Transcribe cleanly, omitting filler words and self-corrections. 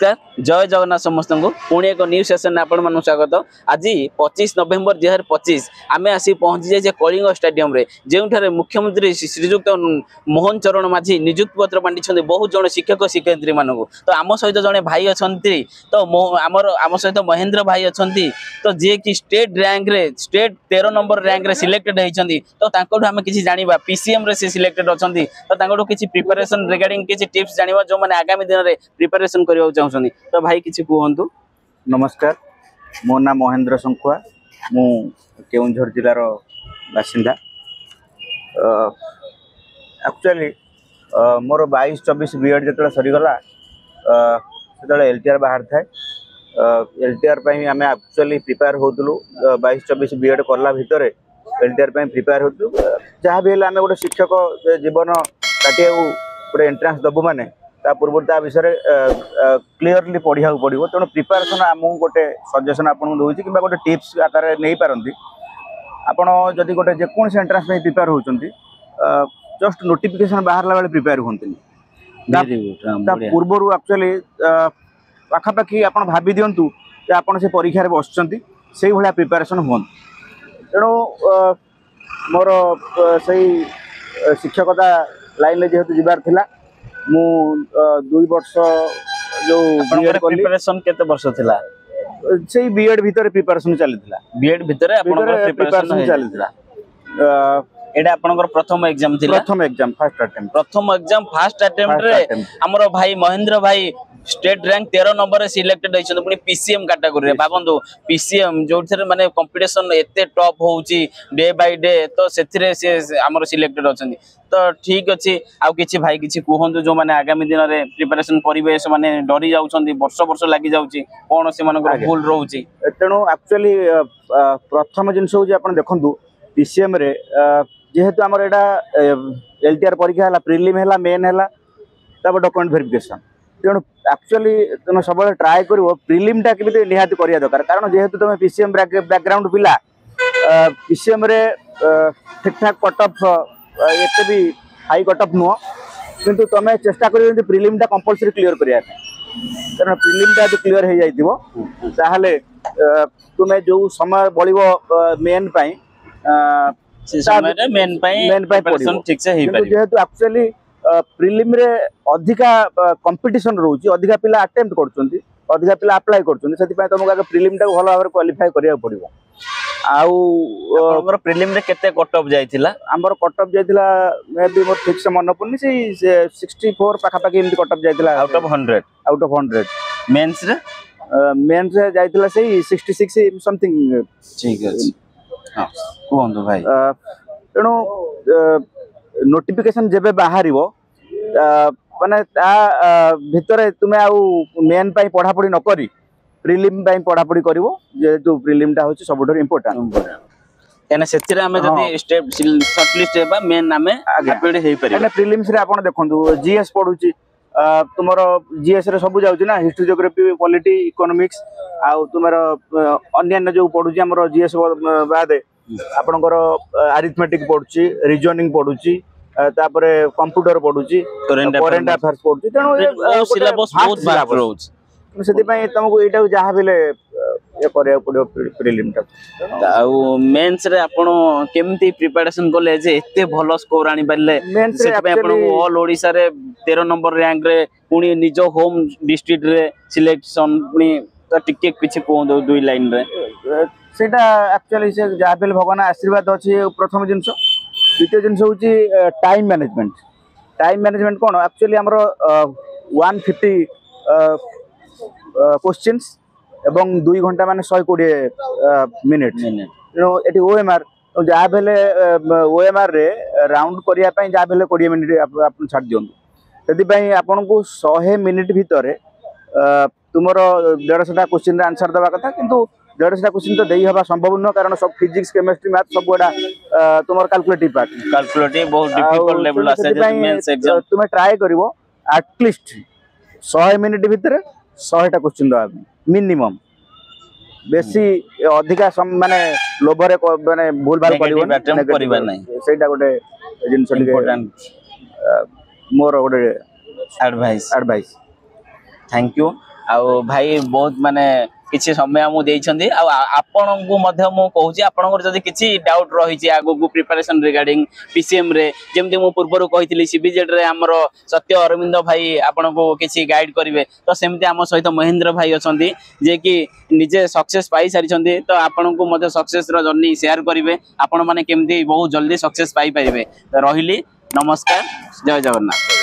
नमस्कार जय जगन्नाथ समस्त को पुणी एक न्यू सेशन आपण मान स्वागत। आज 25 नवेम्बर 2025 आम आसी पहुंची जाइए कलिंग स्टेडियम रे जो मुख्यमंत्री श्रीजुक्त मोहन चरण माझी नियुक्ति पत्र बांटी बहुत जन शिक्षक शिक्षयित्री मान तो आम सहित जड़े भाई अच्छा तो आम सहित महेंद्र भाई अच्छा तो जी कि स्टेट रैंक रे स्टेट 13 नंबर रैंक रे सिलेक्टेड होती तो आम किसी जाना पीसीएम रे से सिलेक्टेड अच्छा तो किसी प्रिपरेशन रिगार्डिंग किसी टिप्स जाना जो मैंने आगामी दिन में प्रिपरेशन करने चाहते तो भाई किसी कहतु। नमस्कार मो ना महेंद्र शंखुआ मु केउंझर जिलार बासिंदा। एक्चुअली मोर 22-24 बीएड जो सरीगला से एलटीआर बाहर थाए एलटीआर आम एक्चुअली प्रिपेयर होतलु 22-24 बीएड करला भितर एलटीआर प्रिपेयर होतलु जहाँ भी आम गोटे शिक्षक जीवन काटिया गोटे एंट्रांस दबु माने ता पूर्व ता विषय क्लीयरली पढ़ा पड़ो तेणु प्रिपेरेसन आमको गोटे सजेसन आपको दूसरी कि गोटे टिप्स आकार नहीं पारती आपड़ जदि गोटे जेकोसी एंट्रांस प्रिपेयर होती जस्ट नोटिफिकेशन बाहर बेले प्रिपेयर हूँ पूर्वर एक्चुअली पाखापाखि आप भावी दिंतु कि आप से परीक्षा बसुँच से भाया प्रिपेरेसन हूँ तेणु मोर से शिक्षकता लाइन में जेहेतु जीवार थिला मु 2 वर्ष जो प्रिपरेशन केते वर्ष थिला से बीएड भीतर प्रिपरेशन चलीथिला बीएड भीतर आपनकर प्रिपरेशन चलीथिला एडा आपनकर प्रथम एग्जाम थिला प्रथम एग्जाम फर्स्ट अटेम्प्ट रे हमर भाई महेंद्र भाई स्टेट रैंक 13 नंबर सिलेक्टेड होइछन पुनी पीसीएम कैटेगरी रे बाबंदो पीसीएम जो माने कंपटीशन एते टॉप होउची डे बाय डे तो सेथिरे से हमर सिलेक्टेड होछन तो ठीक अछि आ किछि भाई किछि कहंतु जो माने आगामी दिन रे प्रिपरेशन परिवेश माने डरी जाउछन वर्ष लागि जाउची कोन से मानकर भूल रहउची तेणु एक्चुअली प्रथम जिंस होउची आपण देखंतु पीसीएम रे जेहेतु हमर एडा एलटीआर परीक्षा हला प्रीलिम हला मेन हला तब डॉक्यूमेंट वेरिफिकेशन तेणु एक्चुअली तुम सब ट्राए कर प्रिलिम टा के निहाती करिया दरकार कारण जेहेतु तुम पीसीएम बैकग्राउंड पिला पीसीएम रे ठीक ठाक कट ऑफ एते भी हाई कट ऑफ नुह किंतु तुम चेष्टा कर प्रिलिम टा कंपलसरी क्लियर करिया कारण प्रिलिम टा क्लियर हो जाइतिबो ताहले तुम जो समय बळिबो मेन पई मेन प्रिपरेशन ठीक से हे पारि जेहेतु एक्चुअली प्रिलिम रे अधिका कंपटीशन रोची अधिका पिला अटेम्प्ट करछंती अधिका पिला अप्लाई करछंती सेति पय तुमको आगे प्रिलिम टा भलो भाबरे क्वालिफाई करिया पड़िबो आउ हमर प्रिलिम रे केते कट ऑफ जायतिला हमर कट ऑफ जायतिला मे बी मोर ठीक से मन पड़नी से 64 पाखा पाखी एमती कट ऑफ जायतिला आउट ऑफ 100 मेंस रे जायतिला से 66 समथिंग ठीक अछि हां कोहंदो भाई तेणु नोटिफिकेशन जेबे बाहर माने भितर तुम आउ मेन पाई पढ़ा पढ़ी न करी प्रिलिम पाई पढ़ा पढ़ी करिवो जेतु प्रिलिम टा होची सबठो इंपोर्टेंट एने सेतिरे हमें जदी स्टेप शॉर्ट लिस्ट हेबा मेन नामे अपडेट हेई पारि एने प्रिलिम्स रे आपण देखंतु जीएस पढुची तुमरो जीएस रे सब जाउची ना हिस्ट्री ज्योग्राफी पॉलिटी इकोनॉमिक्स आउ तुमरो अन्य जो पढुची हमरो जीएस बादे आपनकर अरिथमेटिक पढुची रीजनिंग पढुची तापरे कंप्यूटर पढुची करेंट अफेयर्स पढुची तेनो सिलेबस बहुत बात रहउची सेति पय तुमको एटा जहा बेले ये करिया पड़ो प्रिलिम टा आउ मेंस रे आपण केमती प्रिपरेशन करले जे एते भलो स्कोर आनी पारले सेति पय आपण ऑल ओडिसा रे 13 नंबर रैंक रे पुनी निजो होम डिस्ट्रिक्ट रे सिलेक्शन पुनी टिके किछि कोन दुई लाइन रे सेटा एक्चुअली से जहा बेले भगवान आशीर्वाद अछि प्रथम जिंस द्वितीय जिनस हूँ टाइम मैनेजमेंट कौन एक्चुअली आमर 150 क्वेश्चंस एवं 2 घंटा मान 120 मिनिट तेणु ये ओएमआर तो जहाँ बेले ओएमआर रे राउंड करने जहाँ बेले 20 मिनिट आप छाड़ दिखाँ से आपन को 100 मिनिट भितर तुम 150 क्वेश्चन आंसर देवा कथा किंतु 150 क्वेश्चन तो देई हवा संभव न कारण सब फिजिक्स केमिस्ट्री मैथ सब गुडा तुम कैलकुलेटिव पार्ट बहुत डिफिकल्ट लेवल आसे मेंस एग्जाम तुम ट्राई करिवो एटलीस्ट 100 मिनिट भितर 100 टा क्वेश्चन दवा मिनिमम बेसी अधिका माने लोभरे माने भूल भाल करिवो नहीं सेटा गोटे जिंस इंपोर्टेंट मोर गोटे एडवाइस थैंक यू आउ भाई बहुत माने किसी समय आमु देइछन्दी आपनको मध्य मु कहूची आपनकर जदी किछि डाउट रहिछि आगो को प्रिपरेशन रिगार्डिंग पीसीएम रे जेमति मु पूर्वरु कहितली सीबीजेड रे हमरो सत्य अरविंद भाई आपनको किछि गाइड करिवे तो सेमति हम सहित महेंद्र भाई अछन्दी जे कि निजे सक्सेस पाई सारिछन्दी तो आपनको मध्य सक्सेस रो जर्नी शेयर करिवे आपण माने केमति बहुत जल्दी सक्सेस पाई परिवे रहिली नमस्कार जय जगन्नाथ।